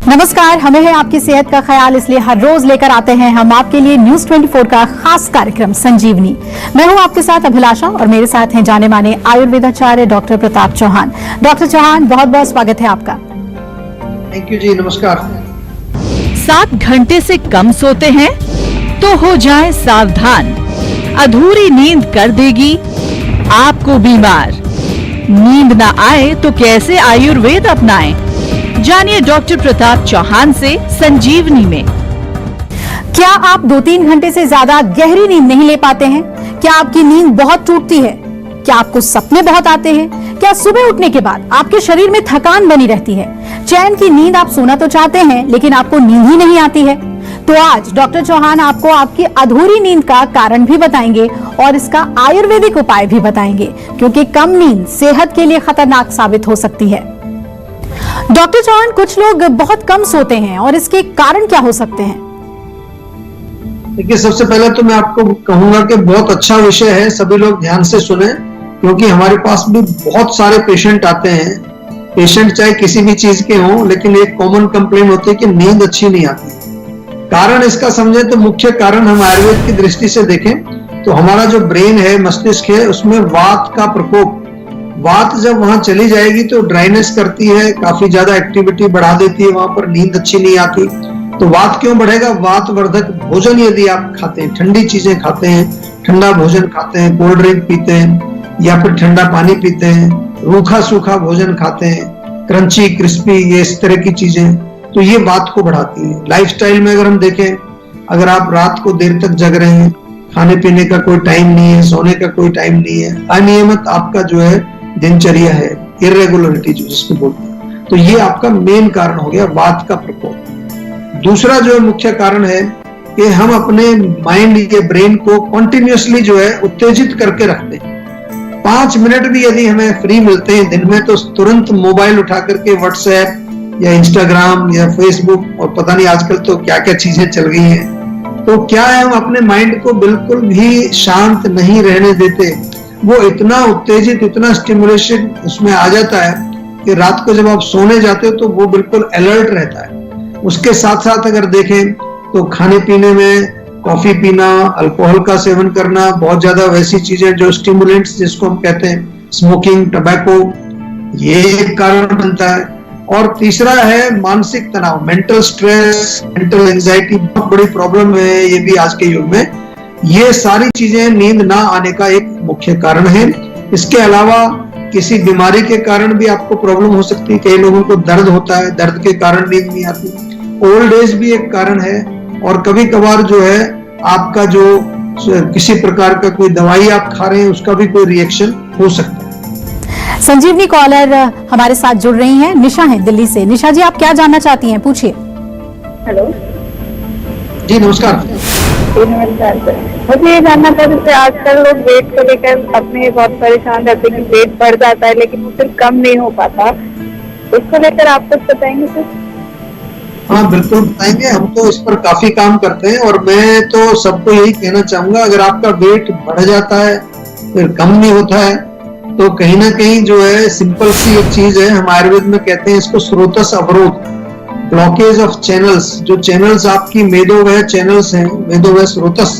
नमस्कार, हमें है आपकी सेहत का ख्याल, इसलिए हर रोज लेकर आते हैं हम आपके लिए न्यूज 24 का खास कार्यक्रम संजीवनी। मैं हूं आपके साथ अभिलाषा और मेरे साथ हैं जाने माने आयुर्वेदाचार्य डॉक्टर प्रताप चौहान। डॉक्टर चौहान, बहुत बहुत स्वागत है आपका। थैंक यू जी, नमस्कार। 7 घंटे से कम सोते हैं तो हो जाएं सावधान, अधूरी नींद कर देगी आपको बीमार। नींद ना आए तो कैसे आयुर्वेद अपनाएं, जानिए डॉक्टर प्रताप चौहान से संजीवनी में। क्या आप 2-3 घंटे से ज्यादा गहरी नींद नहीं ले पाते हैं? क्या आपकी नींद बहुत टूटती है? क्या आपको सपने बहुत आते हैं? क्या सुबह उठने के बाद आपके शरीर में थकान बनी रहती है? चैन की नींद आप सोना तो चाहते हैं लेकिन आपको नींद ही नहीं आती है? तो आज डॉक्टर चौहान आपको आपकी अधूरी नींद का कारण भी बताएंगे और इसका आयुर्वेदिक उपाय भी बताएंगे, क्योंकि कम नींद सेहत के लिए खतरनाक साबित हो सकती है। डॉक्टर चौहान, कुछ लोग बहुत कम सोते हैं और इसके कारण क्या हो सकते हैं? देखिए, सबसे पहले तो मैं आपको कहूंगा कि बहुत अच्छा विषय है, सभी लोग ध्यान से सुने, क्योंकि हमारे पास भी बहुत सारे पेशेंट आते हैं। पेशेंट चाहे किसी भी चीज के हों, लेकिन एक कॉमन कंप्लेन होती है कि नींद अच्छी नहीं आती। कारण इसका समझे तो मुख्य कारण हम आयुर्वेद की दृष्टि से देखें तो हमारा जो ब्रेन है, मस्तिष्क है, उसमें वात का प्रकोप, वात जब वहां चली जाएगी तो ड्राइनेस करती है, काफी ज्यादा एक्टिविटी बढ़ा देती है, वहां पर नींद अच्छी नहीं आती। तो वात क्यों बढ़ेगा? वात वर्धक भोजन यदि आप खाते हैं, ठंडी चीजें खाते हैं, ठंडा भोजन खाते हैं, कोल्ड ड्रिंक पीते हैं या फिर ठंडा पानी पीते हैं, रूखा सूखा भोजन खाते हैं, क्रंची क्रिस्पी, ये इस तरह की चीजें, तो ये वात को बढ़ाती है। लाइफस्टाइल में अगर हम देखें, अगर आप रात को देर तक जग रहे हैं, खाने पीने का कोई टाइम नहीं है, सोने का कोई टाइम नहीं है, अनियमित आपका जो है दिनचर्या है, इरेगुलरिटी जो जिसको बोलते हैं, तो ये आपका मेन कारण हो गया वात का प्रकोप। दूसरा जो मुख्य कारण है कि हम अपने माइंड के ब्रेन को कंटिन्यूअसली जो है उत्तेजित करके रखते हैं। 5 मिनट भी यदि हमें फ्री मिलते हैं दिन में तो तुरंत मोबाइल उठा करके व्हाट्सएप या इंस्टाग्राम या फेसबुक और पता नहीं आजकल तो क्या क्या चीजें चल गई हैं, तो क्या है, हम अपने माइंड को बिल्कुल भी शांत नहीं रहने देते। वो इतना उत्तेजित, इतना स्टिमुलेशन उसमें आ जाता है कि रात को जब आप सोने जाते हो तो वो बिल्कुल अलर्ट रहता है। उसके साथ साथ अगर देखें तो खाने पीने में कॉफी पीना, अल्कोहल का सेवन करना, बहुत ज्यादा वैसी चीजें जो स्टिमुलेंट्स जिसको हम कहते हैं, स्मोकिंग, टबैको, ये एक कारण बनता है। और तीसरा है मानसिक तनाव, मेंटल स्ट्रेस, मेंटल एंजाइटी, बहुत बड़ी प्रॉब्लम है ये भी आज के युग में। ये सारी चीजें नींद ना आने का एक मुख्य कारण है। इसके अलावा किसी बीमारी के कारण भी आपको प्रॉब्लम हो सकती है। कई लोगों को दर्द होता है, दर्द के कारण नींद नहीं आती। ओल्ड एज भी एक कारण है, और कभी कभार जो है आपका जो किसी प्रकार का कोई दवाई आप खा रहे हैं उसका भी कोई रिएक्शन हो सकता है। संजीवनी कॉलर हमारे साथ जुड़ रही हैं, निशा है दिल्ली से। निशा जी, आप क्या जानना चाहती हैं, पूछिए। हेलो जी, नमस्कार। नमस्कार सर, मुझे ये जानना था, जैसे आजकल लोग वेट को लेकर अपने बहुत परेशान रहते हैं कि वेट बढ़ जाता है लेकिन वो फिर कम नहीं हो पाता, इसको लेकर आप कुछ बताएंगे सर? हाँ, बिल्कुल बताएंगे। हम तो इस पर काफी काम करते हैं और मैं तो सबको यही कहना चाहूंगा, अगर आपका वेट बढ़ जाता है फिर कम नहीं होता है तो कहीं ना कहीं जो है सिंपल सी एक चीज है, हम आयुर्वेद में कहते हैं इसको स्रोतस अवरोध, ब्लॉकेज ऑफ चैनल्स। जो चैनल्स आपकी मेदोवह चैनल्स हैं, मेदोवह स्रोतस,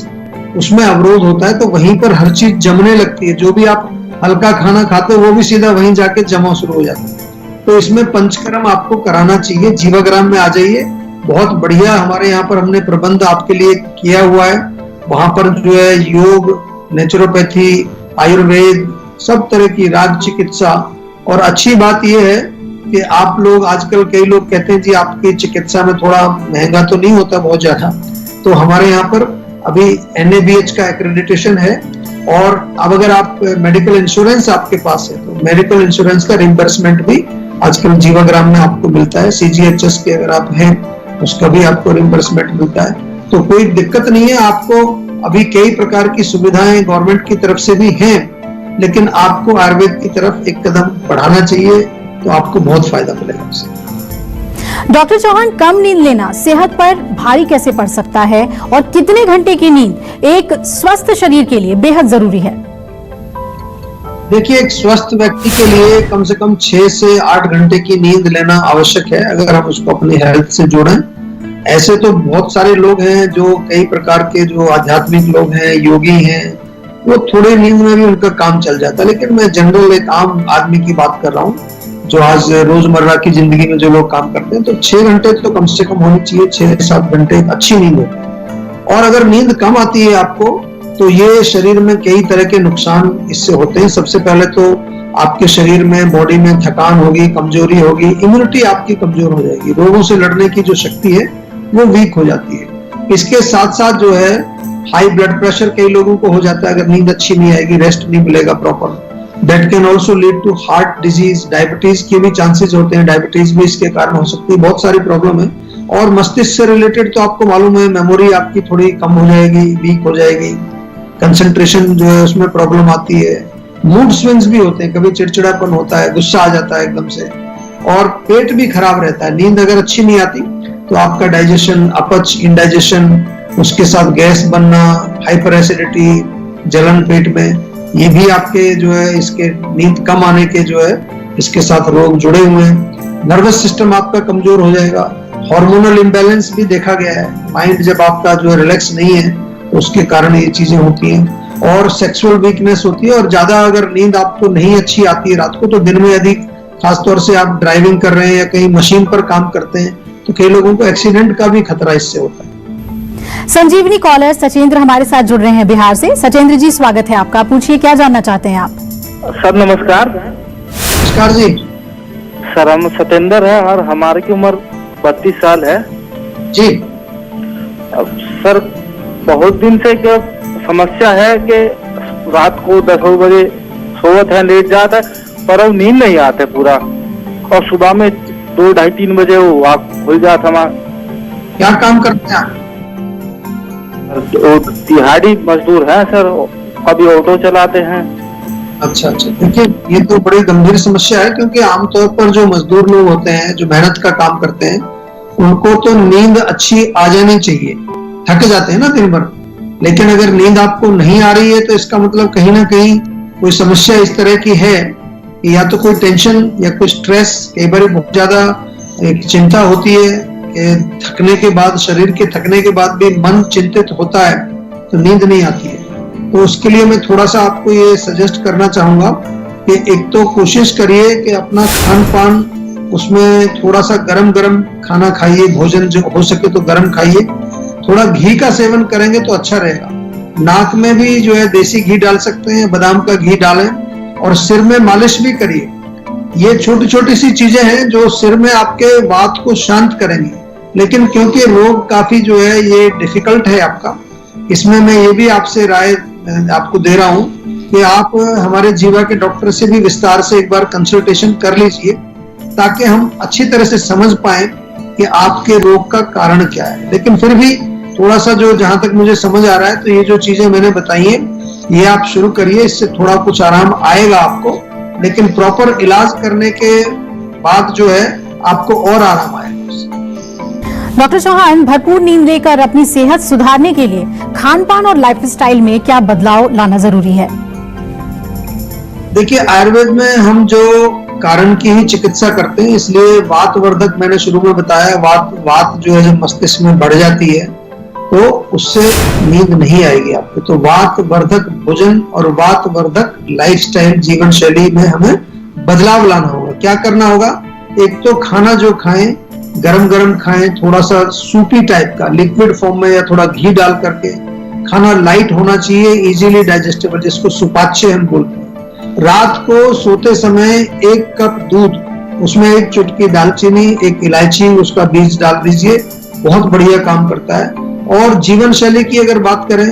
उसमें अवरोध होता है तो वहीं पर हर चीज जमने लगती है। जो भी आप हल्का खाना खाते हो वो भी सीधा वहीं जाके जमा शुरू हो जाता है। तो इसमें पंचकर्म आपको कराना चाहिए। जीवाग्राम में आ जाइए, बहुत बढ़िया हमारे यहाँ पर हमने प्रबंध आपके लिए किया हुआ है। वहां पर जो है योग, नेचुरोपैथी, आयुर्वेद, सब तरह की राज चिकित्सा। और अच्छी बात यह है कि आप लोग आजकल, कई लोग कहते हैं जी आपकी चिकित्सा में थोड़ा महंगा तो नहीं होता बहुत ज्यादा, तो हमारे यहाँ पर अभी NABH का एक्रेडिटेशन है। और अब अगर आप मेडिकल इंश्योरेंस आपके पास है तो मेडिकल इंश्योरेंस का रिम्बर्समेंट भी आजकल जीवाग्राम में आपको मिलता है। CGHS के अगर आप हैं उसका भी आपको रिम्बर्समेंट मिलता है, तो कोई दिक्कत नहीं है। आपको अभी कई प्रकार की सुविधाएं गवर्नमेंट की तरफ से भी हैं, लेकिन आपको आयुर्वेद की तरफ एक कदम बढ़ाना चाहिए, तो आपको बहुत फायदा मिलेगा उससे। डॉक्टर चौहान, कम नींद लेना सेहत पर भारी कैसे पड़ सकता है और कितने घंटे की नींद एक स्वस्थ शरीर के लिए बेहद जरूरी है? देखिए, एक स्वस्थ व्यक्ति के लिए कम से कम 6 से 8 घंटे की नींद लेना आवश्यक है, अगर हम उसको अपनी हेल्थ से जोड़ें। ऐसे तो बहुत सारे लोग हैं जो कई प्रकार के जो आध्यात्मिक लोग हैं, योगी हैं, वो थोड़ी नींद में भी उनका काम चल जाता है, लेकिन मैं जनरल एक आम आदमी की बात कर रहा हूँ जो आज रोजमर्रा की जिंदगी में जो लोग काम करते हैं। तो 6 घंटे तो कम से कम होनी चाहिए, 6 से 7 घंटे अच्छी नींद हो। और अगर नींद कम आती है आपको, तो ये शरीर में कई तरह के नुकसान इससे होते हैं। सबसे पहले तो आपके शरीर में, बॉडी में थकान होगी, कमजोरी होगी, इम्यूनिटी आपकी कमजोर हो जाएगी, रोगों से लड़ने की जो शक्ति है वो वीक हो जाती है। इसके साथ साथ जो है हाई ब्लड प्रेशर कई लोगों को हो जाता है अगर नींद अच्छी नहीं आएगी, रेस्ट नहीं मिलेगा proper. That can also lead to heart disease, diabetes के भी चांसेस होते हैं, डायबिटीज भी इसके कारण हो सकती है। बहुत सारी प्रॉब्लम है। और मस्तिष्क से रिलेटेड तो आपको मालूम है, मेमोरी आपकी थोड़ी कम हो जाएगी, वीक हो जाएगी, कंसंट्रेशन जो है उसमें प्रॉब्लम आती है, मूड स्विंग्स भी होते हैं, कभी चिड़चिड़ापन होता है, गुस्सा आ जाता है एकदम से, और पेट भी खराब रहता है। नींद अगर अच्छी नहीं आती तो आपका डाइजेशन, अपच, इंडाइजेशन, उसके साथ गैस बनना, हाइपर एसिडिटी, जलन पेट में, ये भी आपके जो है इसके नींद कम आने के जो है इसके साथ रोग जुड़े हुए हैं। नर्वस सिस्टम आपका कमजोर हो जाएगा, हार्मोनल इम्बैलेंस भी देखा गया है। माइंड जब आपका जो है रिलैक्स नहीं है तो उसके कारण ये चीजें होती हैं। और सेक्सुअल वीकनेस होती है। और ज्यादा अगर नींद आपको नहीं अच्छी आती है रात को, तो दिन में यदि खासतौर से आप ड्राइविंग कर रहे हैं या कहीं मशीन पर काम करते हैं तो कई लोगों को एक्सीडेंट का भी खतरा इससे होता है। संजीवनी कॉलर सचेंद्र हमारे साथ जुड़ रहे हैं बिहार से। सचेंद्र जी, स्वागत है आपका। पूछिए, क्या जानना चाहते हैं आप? सर नमस्कार। नमस्कार जी। सर हम सतेंद्र है और हमारे की उम्र 32 साल है जी। अब सर बहुत दिन से क्या समस्या है कि रात को 10 बजे सोवत है, लेट जाता है, पर अब नींद नहीं आते पूरा, और सुबह में 2, 2:30, 3 बजे वो वाक हो जाता हमारा। क्या काम करते हैं आप? दिहाड़ी मजदूर है सर, कभी ऑटो चलाते हैं। अच्छा अच्छा, देखिए ये तो बड़ी गंभीर समस्या है, क्योंकि आमतौर पर जो मजदूर लोग होते हैं, जो मेहनत का काम करते हैं, उनको तो नींद अच्छी आ जानी चाहिए। थक जाते हैं ना दिन भर, लेकिन अगर नींद आपको नहीं आ रही है तो इसका मतलब कहीं ना कहीं कोई समस्या इस तरह की है कि या तो कोई टेंशन या कोई स्ट्रेस, कई बार बहुत ज्यादा एक चिंता होती है कि थकने के बाद, शरीर के थकने के बाद भी मन चिंतित होता है तो नींद नहीं आती है। तो उसके लिए मैं थोड़ा सा आपको ये सजेस्ट करना चाहूंगा कि एक तो कोशिश करिए कि अपना खान पान, उसमें थोड़ा सा गरम गरम खाना खाइए, भोजन जो हो सके तो गरम खाइए, थोड़ा घी का सेवन करेंगे तो अच्छा रहेगा। नाक में भी जो है देसी घी डाल सकते हैं, बादाम का घी डालें, और सिर में मालिश भी करिए। ये छोटी छोटी सी चीजें हैं जो सिर में आपके वात को शांत करेंगी। लेकिन क्योंकि रोग काफी जो है ये डिफिकल्ट है आपका, इसमें मैं ये भी आपसे राय आपको दे रहा हूं कि आप हमारे जीवा के डॉक्टर से भी विस्तार से एक बार कंसल्टेशन कर लीजिए, ताकि हम अच्छी तरह से समझ पाए कि आपके रोग का कारण क्या है। लेकिन फिर भी थोड़ा सा जो, जहां तक मुझे समझ आ रहा है, तो ये जो चीजें मैंने बताई है ये आप शुरू करिए, इससे थोड़ा कुछ आराम आएगा आपको। लेकिन प्रॉपर इलाज करने के बाद जो है आपको और आराम आएगा। डॉक्टर चौहान, भरपूर नींद लेकर अपनी सेहत सुधारने के लिए खान-पान और लाइफस्टाइल में क्या बदलाव लाना जरूरी है? देखिए, आयुर्वेद में हम जो कारण की ही चिकित्सा करते हैं, इसलिए वातवर्धक मैंने शुरू में बताया, वात जो है जब मस्तिष्क में बढ़ जाती है तो उससे नींद नहीं आएगी आपको। तो वातवर्धक भोजन और वातवर्धक लाइफस्टाइल, जीवन शैली में हमें बदलाव लाना होगा। क्या करना होगा? एक तो खाना जो खाएं, गरम गरम खाएं, थोड़ा सा सूपी टाइप का, लिक्विड फॉर्म में या थोड़ा घी डाल करके। खाना लाइट होना चाहिए, इजीली डाइजेस्टेबल, जिसको सुपाच्य हम बोलते हैं। रात को सोते समय 1 कप दूध, उसमें 1 चुटकी दालचीनी, 1 इलायची, उसका बीज डाल दीजिए, बहुत बढ़िया काम करता है। और जीवन शैली की अगर बात करें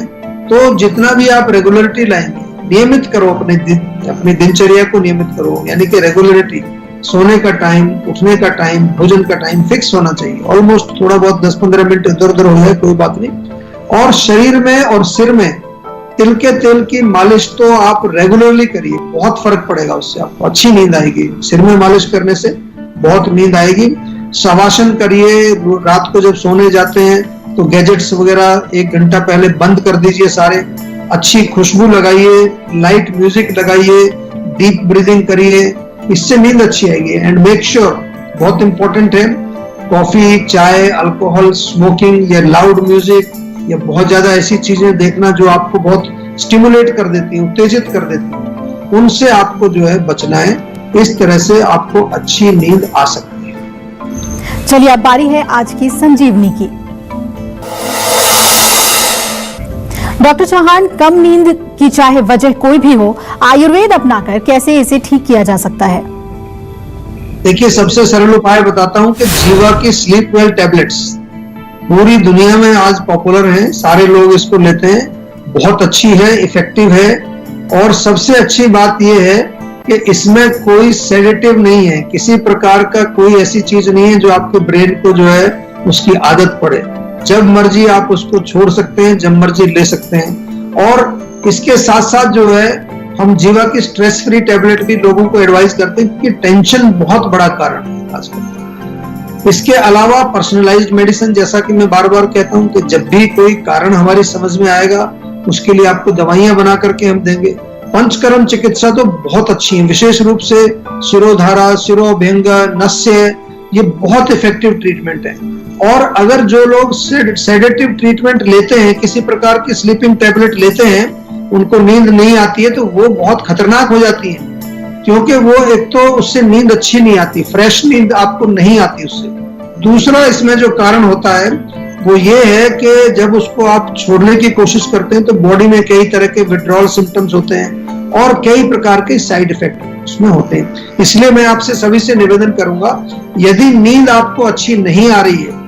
तो जितना भी आप रेगुलरिटी लाएंगे, नियमित करो, अपनी दिनचर्या को नियमित करो, यानी कि रेगुलरिटी, सोने का टाइम, उठने का टाइम, भोजन का टाइम फिक्स होना चाहिए। ऑलमोस्ट थोड़ा बहुत 10-15 मिनट इधर उधर हो जाए कोई बात नहीं। और शरीर में और सिर में तिल के तेल की मालिश तो आप रेगुलरली करिए, बहुत फर्क पड़ेगा उससे, आपको अच्छी नींद आएगी। सिर में मालिश करने से बहुत नींद आएगी। शवासन करिए, रात को जब सोने जाते हैं तो गैजेट्स वगैरह 1 घंटा पहले बंद कर दीजिए सारे, अच्छी खुशबू लगाइए, लाइट म्यूजिक लगाइए, डीप ब्रीदिंग करिए, इससे नींद अच्छी आएगी। एंड मेक श्योर, बहुत इंपॉर्टेंट है, कॉफी, चाय, अल्कोहल, स्मोकिंग या लाउड म्यूजिक या बहुत ज्यादा ऐसी चीजें देखना जो आपको बहुत स्टिमुलेट कर देती है, उत्तेजित कर देती है, उनसे आपको जो है बचना है। इस तरह से आपको अच्छी नींद आ सकती है। चलिए अब बारी है आज की संजीवनी की। डॉक्टर चौहान, कम नींद की चाहे वजह कोई भी हो, आयुर्वेद अपनाकर कैसे इसे ठीक किया जा सकता है? देखिए, सबसे सरल उपाय बताता हूं कि जीवा की स्लीप वेल टैबलेट्स पूरी दुनिया में आज पॉपुलर है, सारे लोग इसको लेते हैं, बहुत अच्छी है, इफेक्टिव है। और सबसे अच्छी बात यह है कि इसमें कोई सेडेटिव नहीं है, किसी प्रकार का कोई ऐसी चीज नहीं है जो आपके ब्रेन को जो है उसकी आदत पड़े। जब मर्जी आप उसको छोड़ सकते हैं, जब मर्जी ले सकते हैं। और इसके साथ साथ जो है हम जीवा की स्ट्रेस फ्री टैबलेट भी लोगों को एडवाइस करते हैं कि टेंशन बहुत बड़ा कारण है आजकल। इसके अलावा पर्सनलाइज्ड मेडिसिन, जैसा कि मैं बार बार कहता हूं कि जब भी कोई कारण हमारी समझ में आएगा उसके लिए आपको दवाइयां बना करके हम देंगे। पंचकर्म चिकित्सा तो बहुत अच्छी है, विशेष रूप से शिरोधारा, शिरोभंग, नस्य, ये बहुत इफेक्टिव ट्रीटमेंट है। और अगर जो लोग सेडेटिव ट्रीटमेंट लेते हैं, किसी प्रकार की स्लीपिंग टैबलेट लेते हैं, उनको नींद नहीं आती है तो वो बहुत खतरनाक हो जाती है, क्योंकि वो एक तो उससे नींद अच्छी नहीं आती, फ्रेश नींद आपको नहीं आती उससे। दूसरा इसमें जो कारण होता है वो ये है कि जब उसको आप छोड़ने की कोशिश करते हैं तो बॉडी में कई तरह के विड्रॉल सिम्टम्स होते हैं और कई प्रकार के साइड इफेक्ट उसमें होते हैं। इसलिए मैं आपसे सभी से निवेदन करूंगा, यदि नींद आपको अच्छी नहीं आ रही है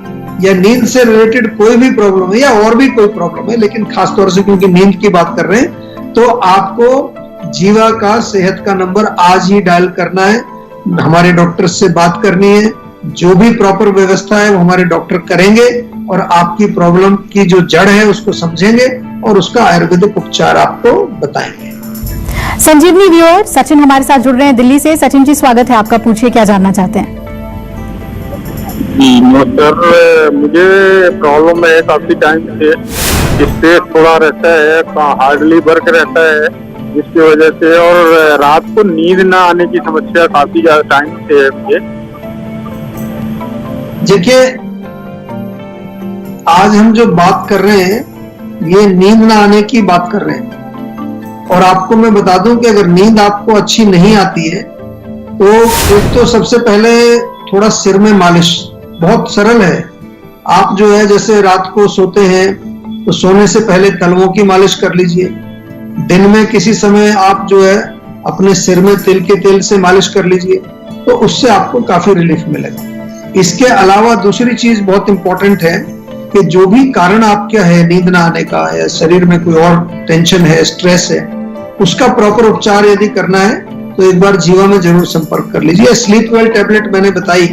या नींद से रिलेटेड कोई भी प्रॉब्लम है या और भी कोई प्रॉब्लम है, लेकिन खासतौर से क्योंकि नींद की बात कर रहे हैं, तो आपको जीवा का सेहत का नंबर आज ही डायल करना है, हमारे डॉक्टर से बात करनी है, जो भी प्रॉपर व्यवस्था है वो हमारे डॉक्टर करेंगे और आपकी प्रॉब्लम की जो जड़ है उसको समझेंगे और उसका आयुर्वेदिक उपचार आपको बताएंगे। संजीवनी व्यूअर सचिन हमारे साथ जुड़ रहे हैं दिल्ली से। सचिन जी, स्वागत है आपका, पूछिए क्या जानना चाहते हैं? सर, मुझे प्रॉब्लम है काफी टाइम से, स्ट्रेस थोड़ा रहता है, हार्डली वर्क रहता है, जिसकी वजह से, और रात को नींद ना आने की समस्या काफी ज्यादा टाइम से है मुझे। देखिए, आज हम जो बात कर रहे हैं ये नींद ना आने की बात कर रहे हैं, और आपको मैं बता दूं कि अगर नींद आपको अच्छी नहीं आती है तो एक तो सबसे पहले थोड़ा सिर में मालिश, बहुत सरल है। आप जो है जैसे रात को सोते हैं तो सोने से पहले तलवों की मालिश कर लीजिए। दिन में किसी समय आप जो है अपने सिर में तिल के तेल से मालिश कर लीजिए, तो उससे आपको काफी रिलीफ मिलेगा। इसके अलावा दूसरी चीज बहुत इंपॉर्टेंट है कि जो भी कारण आपका है नींद ना आने का या शरीर में कोई और टेंशन है, स्ट्रेस है, उसका प्रॉपर उपचार यदि करना है तो एक बार जीवा में जरूर संपर्क कर लीजिए। स्लीप वेल टैबलेट मैंने बताई,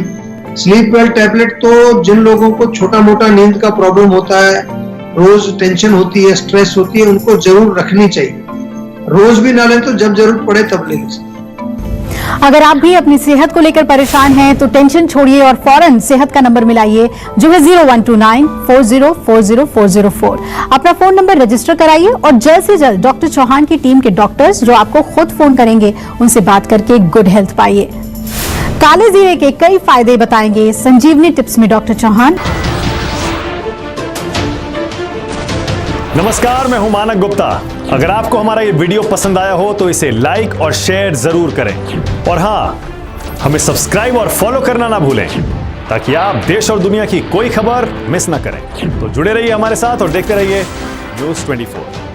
स्लीप वेल टैबलेट तो जिन लोगों को छोटा मोटा नींद का प्रॉब्लम होता है, रोज टेंशन होती है, स्ट्रेस होती है, उनको जरूर रखनी चाहिए। रोज भी ना लें तो जब जरूरत पड़े तब ले लीजिए। अगर आप भी अपनी सेहत को लेकर परेशान हैं तो टेंशन छोड़िए और फौरन सेहत का नंबर मिलाइए जो है 0129404004। अपना फोन नंबर रजिस्टर कराइए और जल्द से जल्द डॉक्टर चौहान की टीम के डॉक्टर्स जो आपको खुद फोन करेंगे उनसे बात करके गुड हेल्थ पाइए। काले जीरे के कई फायदे बताएंगे संजीवनी टिप्स में डॉक्टर चौहान। नमस्कार, मैं हूं मानक गुप्ता। अगर आपको हमारा ये वीडियो पसंद आया हो तो इसे लाइक और शेयर जरूर करें, और हां, हमें सब्सक्राइब और फॉलो करना ना भूलें ताकि आप देश और दुनिया की कोई खबर मिस ना करें। तो जुड़े रहिए हमारे साथ और देखते रहिए News 24।